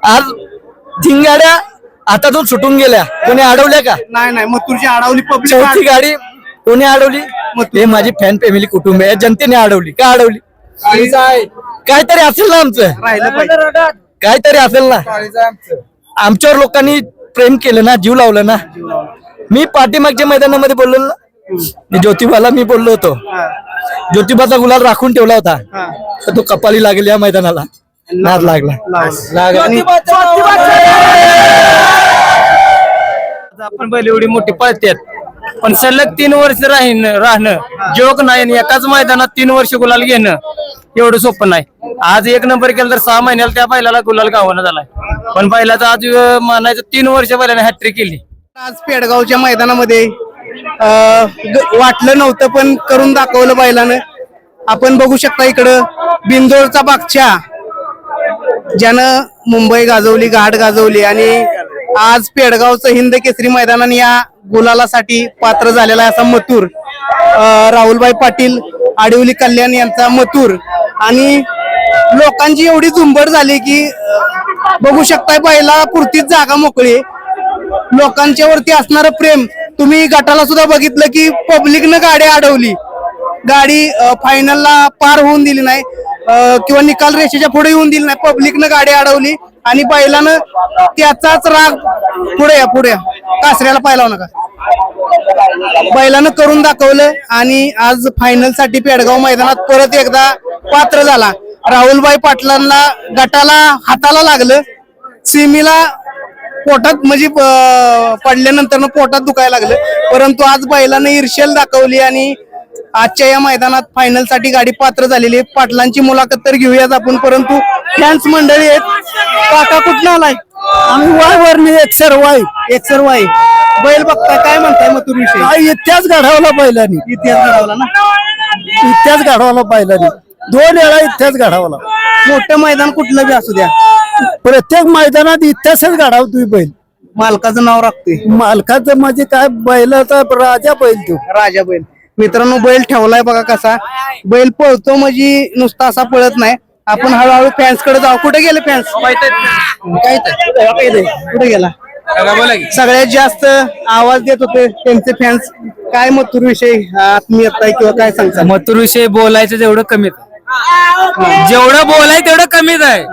आज तीन गाड्या हातातून सुटून गेल्या. कोणी अडवल्या का? नाही मथुरची अडवली पब्लिक. चौथी गाडी कोणी अडवली? हे माझी फॅन फॅमिली कुटुंब आहे. जनतेने अडवली का? अडवली काहीतरी असेल ना आमचं, राहिलं पाहिजे. काहीतरी असेल ना. आमच्यावर लोकांनी प्रेम केलं ना, जीव लावलं ना. मी पाठीमागच्या मैदानामध्ये बोललो ना, मी ज्योतिबाला मी बोललो होतो. ज्योतिबाचा गुलाल राखून ठेवला होता, तर तो कपाली लागेल या मैदानाला. नाद लागला. आपण बैल एवढी मोठी पळतात, पण सलग 3 वर्ष राहणं जोक नाही. आणि एकाच मैदानात 3 वर्ष गुलाल घेणं एवढं सोपं नाही. आज 1 नंबर केलं तर 6 महिन्याला त्या बैलाला गुलाल गावाना झालाय. पण बैलाचं आज म्हणायचं 3 वर्ष बैलाने हॅट्रिक केली. आज पेडगावच्या मैदानामध्ये वाटलं नव्हतं पण करून दाखवलं बैलानं. आपण बघू शकता इकडं बिंदोडचा बागच्या, ज्यानं मुंबई गाजवली, घाट गाजवली आणि आज पेडगावचं हिंद केसरी मैदानाने या गुलालासाठी पात्र झालेला आहे असा मथुर. राहुलभाई पाटील आडिवली कल्याण यांचा मथुर. आणि लोकांची एवढी झुंबड झाली की बघू शकताय बैला पुरतीच जागा मोकळी. लोकांच्या वरती असणारं प्रेम तुम्ही गटाला सुद्धा बघितलं की पब्लिकनं गाडी अडवली. गाडी फायनलला पार होऊन दिली नाही किंवा निकाल रेषेच्या पुढे येऊन दिली नाही. पब्लिकनं गाडी अडवली आणि बैलानं त्याचाच राग पुढे कासऱ्याला पाहिला नका, बैलानं करून दाखवलं. आणि आज फायनल साठी पेडगाव मैदानात परत एकदा पात्र झाला. राहुलभाई पाटलांना गटाला हाताला लागलं, सिमीला पोटात म्हणजे पडल्यानंतर पोटात दुखायला लागलं, परंतु आज बैलानं ईर्ष्यल दाखवली आणि आजच्या या मैदानात फायनल साठी गाडी पात्र झालेली आहे. पाटलांची मुलाखत तर घेऊयाच आपण, परंतु फॅन्स मंडळी आहेत. काका कुठं आलाय? आम्ही वायवरणी एकसर वाय बैल बघताय, काय म्हणताय मथुर विषयी? इतिहास घडवला बैलांनी. इतिहास घडवला ना, इतिहास घडवला बैलांनी. 2 वेळा इतिहास घडवला. मोठं मैदान कुठलं बी असू द्या, प्रत्येक मैदानात इतिहासच घडवतोय बैल. मालकाचं नाव राखतोय. मालकाचं म्हणजे काय, बैलाचा राजा बैल तो. राजा बैल. मित्रांनो बैल ठेवलाय बघा कसा. बैल पळतो म्हणजे नुसता असा पळत नाही. आपण हळूहळू फॅन्स कडे जाऊ. कुठे गेले फॅन्स? कुठे गेला? सगळ्यात जास्त आवाज देत होते त्यांचे फॅन्स. काय मथुर विषयी आत्मीयता किंवा काय सांगता? मथुर विषयी बोलायचं जेवढं कमीच, जेवढं बोलाय तेवढं कमीच आहे.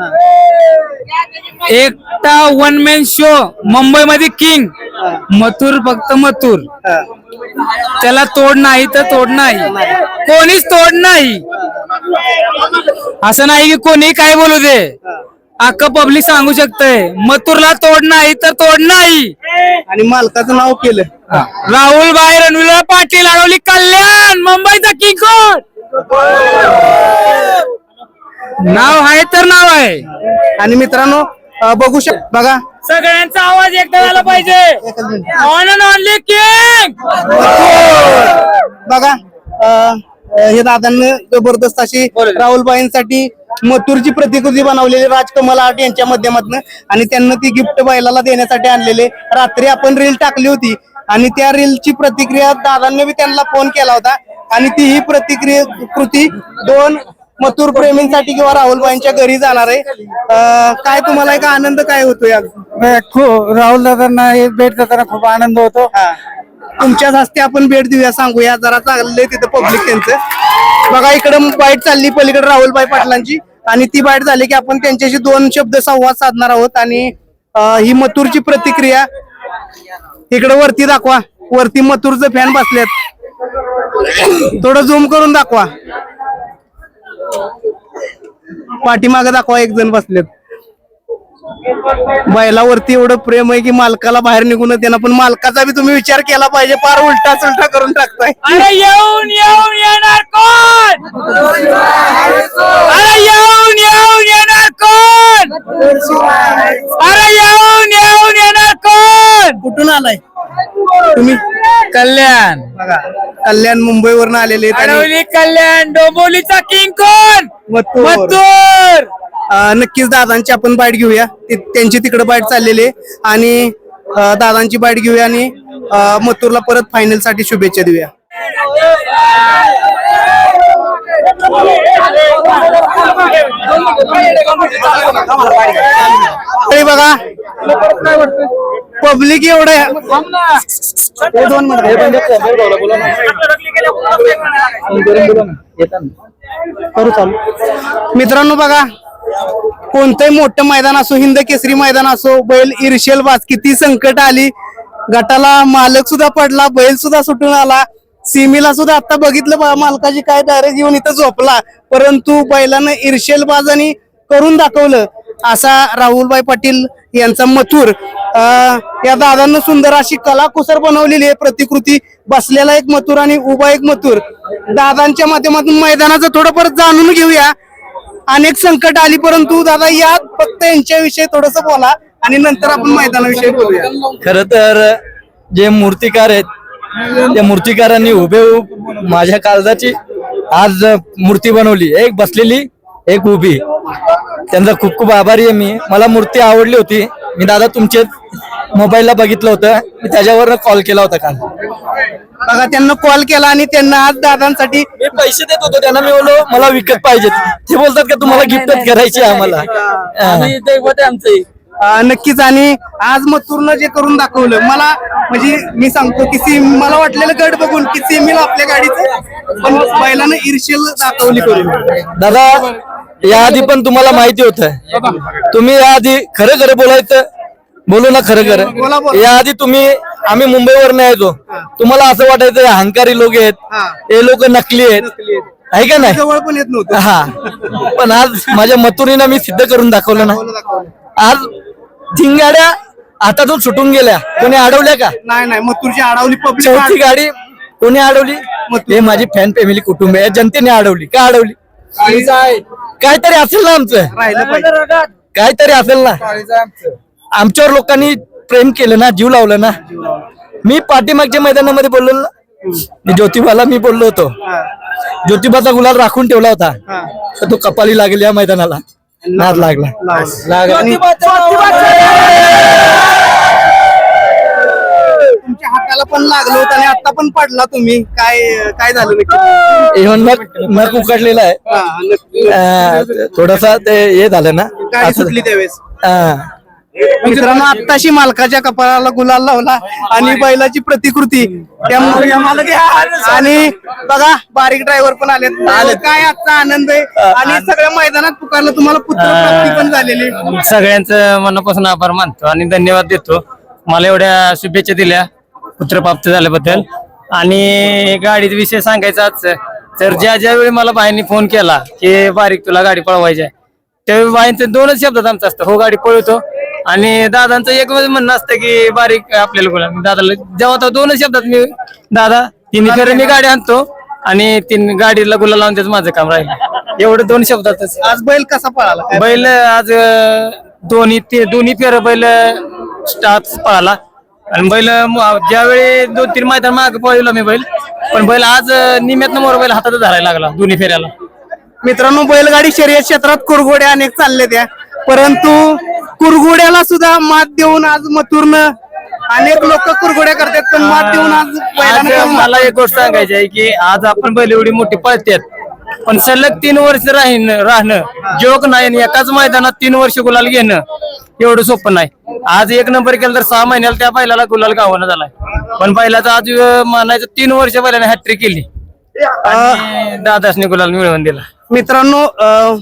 एकटा 1 मॅन शो मुंबईमध्ये किंग मथुर, फक्त मथुर. त्याला तोड नाही तर तोड नाही, कोणीच तोड नाही. असं नाही की कोणी काय बोलू दे, अख्खं पब्लिक सांगू शकतंय मथुरला तोड नाही तर तोड नाही. आणि मालकाचं नाव केलं राहुलभाई रणवीर पाटील आडवली कल्याण, मुंबईचा किंग कोण? नाव आहे तर नाव आहे. आणि मित्रांनो बघू बघा सगळ्यांचा आवाज एकदा झाला पाहिजे. On and only king. बघा हे दादांनी जबरदस्त अशी राहुलबाईंसाठी मथुरची प्रतिकृती बनवलेली राजकमल आर्ट यांच्या माध्यमातून. आणि त्यांना ती गिफ्ट बैलाला देण्यासाठी आणलेले. रात्री आपण रील टाकली होती आणि त्या रीलची प्रतिक्रिया दादांनी बी त्यांना फोन केला होता. आणि ती ही प्रतिक्रिया कृती 2 मथुर प्रेमींसाठी किंवा राहुलबाईंच्या घरी जाणार आहे. काय तुम्हाला एक आनंद काय होतोय? राहुल दादांना भेट देताना खूप आनंद होतो. तुमच्याच हस्ते आपण भेट देऊया, सांगूया जरा चाललंय तिथं पब्लिक त्यांचं. बघा इकडे बाईट चालली पलीकडे राहुलभाई पाटलांची, आणि ती बाईट झाली की आपण त्यांच्याशी 2 शब्द संवाद साधणार आहोत. आणि ही मथुरची प्रतिक्रिया इकडे वरती दाखवा. वरती मथुरचे फॅन बसलेत, थोडं झूम करून दाखवा. पाठीमागे दाखवा, 1 जण बसलेत. बैलावरती एवढं प्रेम आहे की मालकाला बाहेर निघून त्यांना, पण मालकाचा बी तुम्ही विचार केला पाहिजे. फार उलटा सुलटा करून टाकताय. अरे येऊन येणार कोण? अरे येऊन येणार कोण? अरे येऊन येणार कोण? कुठून आलाय तुम्ही? कल्याण. बघा कल्याण मुंबईवरून आलेले. कल्याण डोंबिवलीचा किंग कोण? मथुर. नक्कीच दादांची आपण बाईट घेऊया. त्यांची तिकडे बाईट चाललेली आहे आणि दादांची बाईट घेऊया आणि मथुरला परत फायनल साठी शुभेच्छा देऊया. तरी बघा पब्लिक एवढं हे दोन मिनिट करू चालू. मित्रांनो बघा कोणतंही मोठं मैदान असो, हिंद केसरी मैदान असो, बैल ईर्षेल बाज किती संकट आली, गटाला मालक सुद्धा पडला, बैल सुद्धा सुटून आला, सीमीला सुद्धा आता बघितलं मालकाची काय डायरेक्ट येऊन इथं झोपला, परंतु बैलानं ईर्षेल बाजानी करून दाखवलं. असा राहुलभाई पाटील यांचा मथुर. या दादांना सुंदर अशी कलाकुसर बनवलेली आहे प्रतिकृती, बसलेला एक मथुर आणि उभा एक मथुर. दादांच्या माध्यमातून मैदानाचं थोडं परत जाणून घेऊया. अनेक संकट आली परंतु दादा या फक्त यांच्याविषयी थोडस बोला आणि नंतर आपण मैदानाविषयी बोलूया. खर तर जे मूर्तिकार आहेत त्या मूर्तिकारांनी हुबेहूब माझ्या काळजाची आज मूर्ती बनवली, एक बसलेली एक उभी. त्यांचा खूप खूप आभारी आहे मी. मला मूर्ती आवडली होती, मी दादा तुमचे मोबाईलला बघितलं होतं, मी त्याच्यावर कॉल केला होता काल. बघा त्यांना कॉल केला आणि त्यांना आज दादांसाठी मी पैसे देत होतो त्यांना, मी बोललो मला विकत पाहिजेत. ते बोलतात का तुम्हाला गिफ्टच करायची आहे आम्हाला. नक्कीच. आणि आज मथुरनं जे करून दाखवलं मला, म्हणजे मी सांगतो की मला वाटलेलं गड बघून की सीमीला आपल्या गाडीचं, पण बैलानं ईर्षेल दाखवली करून. दादा याआधी पण तुम्हाला माहिती होतं, तुम्ही याआधी खरं खरं बोलायचं, बोलू ना खरं बोला, खरं. बोला. याआधी आम्ही मुंबईवर यायचो, तुम्हाला असं वाटायचं हे अहंकारी लोक आहेत, हे लोक नकली आहेत, आहे का नाही. जवळ पण येत नव्हतं. हा, पण आज माझ्या मथुरीनं मी सिद्ध करून दाखवलं ना. आज झिंगाड्या हातातून सुटून गेल्या, कोणी अडवल्या का? नाही नाही, मथुरची अडवली पब्लिक. चौथी गाडी कोणी अडवली? हे माझी फॅन फॅमिली कुटुंब आहे, जनतेने अडवली. का अडवली? काहीतरी असेल ना आमचं, राहिलं पाहिजे. काहीतरी असेल ना. आमच्यावर लोकांनी प्रेम केलं ना, जीव लावलं ना. मी पाठीमागच्या मैदानामध्ये बोललो ना, मी ज्योतिबाला मी बोललो होतो, ज्योतिबाचा गुलाल राखून ठेवला होता, तर तो कपाली लागेल या मैदानाला. नाद लागला. तुमच्या हाताला पण लागलो होतं आणि आता पण पडला तुम्ही, काय झालं नक्की? इव्हन नख उकडलेला आहे. हा, नक्की. थोडासा ते हे झालं ना, गाडी सुटली त्यावेळेस. हा. मित्रांनो आत्ताशी मालकाच्या कपाळाला गुलाल लावला आणि बैलाची प्रतिकृती त्यामुळे आणि बघा बारीक ड्रायव्हर पण आले. काय आजचा आनंद आहे आणि सगळ्या मैदानात पुकारलं तुम्हाला पुत्रप्राप्ती पण झालेली. सगळ्यांचं मनापासून आभार मानतो आणि धन्यवाद देतो, मला एवढ्या शुभेच्छा दिल्या पुत्रप्राप्त झाल्याबद्दल. आणि गाडीचा विषय सांगायचा आज, तर ज्या वेळी मला बाईंनी फोन केला की बारीक तुला गाडी पळवायची आहे, त्यावेळी बाईंचं दोनच शब्दात आमचं असतं, हो गाडी पळवतो. आणि दादांचं एक म्हणणं असतं की बारीक आपल्याला बोला. दादाला जेव्हा तो दोनच शब्दात मी दादा तिन्ही फेरे मी गाडी आणतो आणि तीन गाडीला गुलाल लावून त्याचं माझं काम राहील, एवढं दोन शब्दातच. आज बैल कसा पळाला? बैल आज दोन्ही फेर बैल स्टार्ट पळाला आणि बैल ज्यावेळी 2-3 मैदान माग पळलो मी बैल, पण बैल आज निम्यातनं मोर बैल हातात धरायला लागला दोन्ही फेऱ्याला. मित्रांनो बैलगाडी शर्यत क्षेत्रात कुरघोड्या अनेक चालले त्या, परंतु कुरघोड्याला सुद्धा मात देऊन आज मथुरनं, अनेक लोक कुरघोड्या करतात पण मात देऊन आज बैलानं मला एक गोष्ट सांगायची आहे की आज आपण बैल एवढी मोठी पळतात, पण सलग 3 वर्ष राहणं जोक नाही आणि एकाच मैदानात 3 वर्ष गुलाल घेणं एवढं सोपं नाही. आज 1 नंबर केलं तर 6 महिन्याला त्या बैलाला गुलाल गावानं झालाय, पण बैलाचा आज म्हणायचं 3 वर्ष बैलाने हॅट्रिक केली आणि दादासने गुलाल मिळवून दिला. मित्रांनो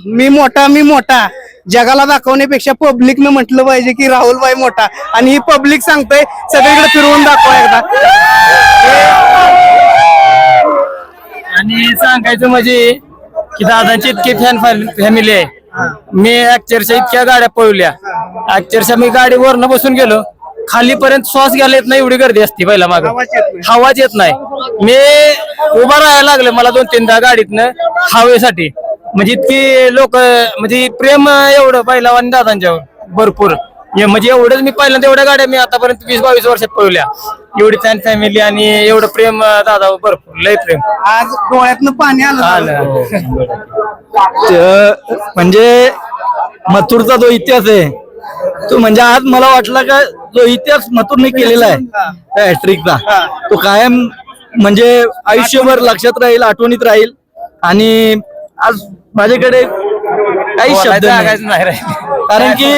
मी मोठा जगाला दाखवण्यापेक्षा पब्लिकनं म्हटलं पाहिजे की राहुलभाई मोठा, आणि ही पब्लिक सांगतोय सगळीकडे फिरवून दाखवा एकदा. आणि सांगायचं म्हणजे की दादांची इतकी फॅन फॅमिली आहे. मी अक्षरशः इतक्या गाड्या पळवल्या, अक्षरशः मी गाडीवरनं बसून गेलो खालीपर्यंत श्वास घ्यायला येत नाही, एवढी गर्दी असते पहिला माग, हवाच येत नाही. मी उभा राहायला लागले मला 2-3दा गाडीतनं हवेसाठी, म्हणजे इतकी लोक, म्हणजे प्रेम एवढं पहिला आणि दादांच्यावर भरपूर. म्हणजे एवढंच मी पहिल्यांदा एवढ्या गाड्या मी आतापर्यंत 20-22 वर्षात पळवल्या, एवढी फॅन फॅमिली आणि एवढं प्रेम दादावर भरपूर, लय प्रेम. आज डोळ्यातनं पाणी आलं. म्हणजे मथुरचा जो इतिहास आहे तो, म्हणजे आज मला वाटलं का जो इतिहास मथुरने केलेला आहे हॅट्रिकचा, तो कायम म्हणजे आयुष्यभर लक्षात राहील, आठवणीत राहील. आणि आज माझ्याकडे काही शब्द नाही, कारण की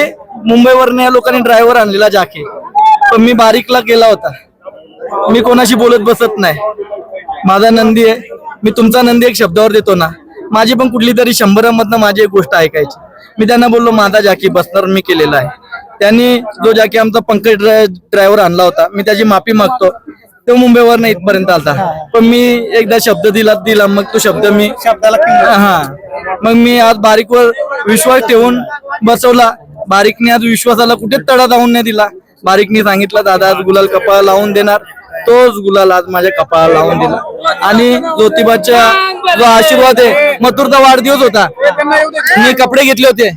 मुंबईवरनं या लोकांनी ड्रायव्हर आणलेला जाके, पण मी बारीकला गेला होता. मी कोणाशी बोलत बसत नाही. माझा नंदी आहे, मी तुमचा नंदी एक शब्दावर देतो ना. माझी पण कुठली तरी 100मधनं माझी एक गोष्ट ऐकायची. मी त्यांना बोललो माझा जाकी बसणार मी केलेला आहे. त्यांनी जो जाकी आमचा पंकज ड्रायव्हर आणला होता, मी त्याची माफी मागतो. तो मुंबईवरनं इथपर्यंत आलता, पण मी एकदा शब्द दिला मग तो शब्द मी मग मी आज बारीकवर विश्वास ठेवून बसवला. बारीकने आज विश्वासाला कुठेच तडा जाऊन नाही दिला. बारीकने सांगितलं दादा आज गुलाल कपाळाला लावून देणार, तोच गुलाल आज माझ्या कपाळाला लावून दिला. आणि ज्योतिबाच्या जो आशीर्वाद आहे, मथुरचा वाढदिवस होता, मी कपडे घेतले होते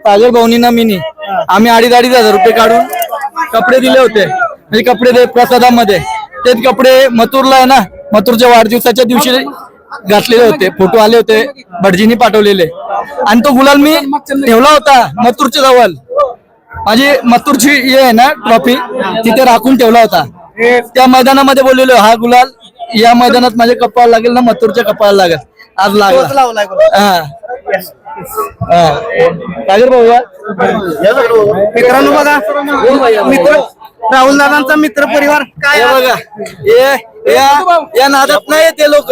सागर भाऊनीना मीनी. आम्ही 2,500 रुपये काढून कपडे दिले होते. म्हणजे कपडे दे प्रसादामध्ये, तेच कपडे मथुरला आहे ना, मथुरच्या वाढदिवसाच्या दिवशी घातलेले होते. फोटो आले होते भटजींनी पाठवलेले. आणि तो गुलाल मी ठेवला होता मथुरच्या जवळ. माझी मथुरची हे आहे ना ट्रॉफी, तिथे राखून ठेवला होता. त्या मैदानामध्ये बोललेलो हा गुलाल या मैदानात माझ्या कपाळाला लागेल ना, मथुरच्या कपाळाला लागेल. आज लागला. सागर भाऊ मित्रांनो बघा, मित्र राहुल दादांचा मित्र परिवार काय बघा, या नादात नाही ते लोक,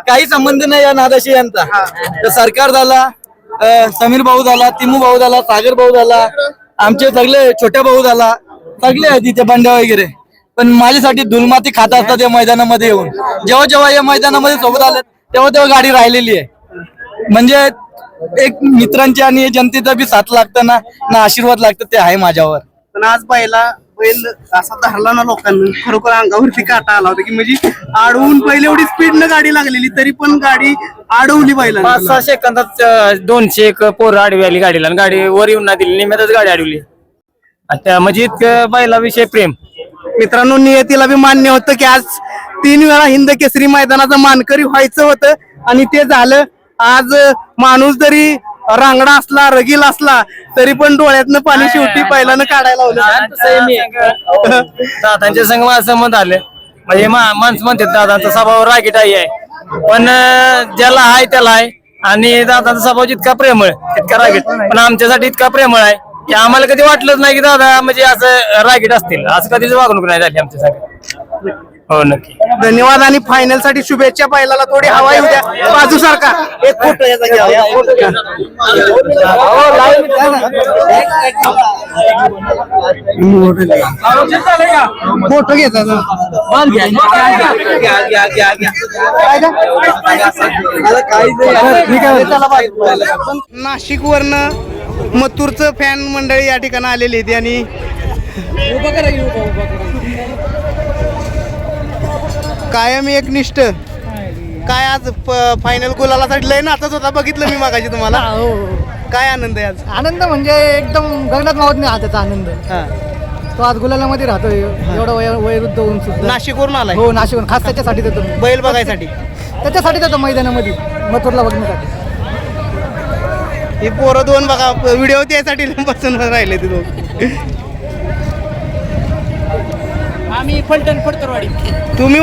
काही संबंध नाही या नादाशी यांचा. तर सरकार झाला, समीर भाऊ झाला, तिमू भाऊ झाला, सागर भाऊ झाला, आमचे सगळे छोट्या भाऊ झाला, सगळे आहेत तिथे बंड्या वगैरे. पण माझ्यासाठी धुलमाती खात असतात या मैदानामध्ये येऊन. जेव्हा जेव्हा या मैदानामध्ये सोबत आले तेव्हा तेव्हा गाडी राहिलेली आहे. म्हणजे एक मित्रांची आणि जनतेचा बी साथ लागतं ना आशीर्वाद लागतं, ते आहे माझ्यावर. पण आज बैल असा धरला ना लोकांनी, खरोखर अंगावरती काटा आला होता की म्हणजे अडवून पहिले एवढी स्पीडनं गाडी लागलेली तरी पण गाडी अडवली बैला. 5-6 सेकंदात 200 एक पोरं आडवी आली गाडीला, आणि गाडी वर येऊन नाही दिली, निम्यातच गाडी अडवली. आता म्हणजे इतकं बैलाविषयी प्रेम. मित्रांनो, नियतीला बी मान्य होतं की आज 3 वेळा हिंद केसरी मैदानाचा मानकरी व्हायचं होतं आणि ते झालं. आज माणूस जरी रांगडा असला, रगील असला, तरी पण डोळ्यातनं पाणी शेवटी पहिल्यानं काढायला लावलं. दादांच्या संग माझं संबंध आले. म्हणजे माणसं म्हणतात दादांचा स्वभाव रागीट आहे, पण ज्याला आहे त्याला आहे. आणि दादांचा स्वभाव जितका प्रेमळ तितका रागीट, पण आमच्यासाठी इतका प्रेमळ आहे की आम्हाला कधी वाटलंच नाही की दादा म्हणजे असं रागीट असतील. असं कधीच वागणूक नाही झाली आमच्या संग. हो नक्की. धन्यवाद आणि फायनल साठी शुभेच्छा. बैलाला थोडी हवा येऊ द्या. बाजू सारखा एक फोटो फोटो घ्यायचा. नाशिक वरनं मथुरचं फॅन मंडळी या ठिकाणी आलेली होती आणि कायम एक निष्ठ काय आज फायनल गुलालासाठी लय नाचत होता, बघितलं मी मागाशी तुम्हाला. काय आनंद आहे आज? आनंद म्हणजे एकदम गगनात मावत नाही हा त्याचा आनंद. तो आज गुलालामध्ये राहतोय, एवढं वयोवृद्ध होऊन सुद्धा. नाशिकवरून आलाय? हो, नाशिकवरून. खास त्याच्यासाठी देतो, बैल बघायसाठी. त्याच्यासाठी देतो मैदानामध्ये मथुरला बघण्यासाठी. ही पोरं दोन बघा व्हिडिओ त्यासाठी बसून राहिले ते दोन. आम्ही फलटण फडतरवाडी. तुम्ही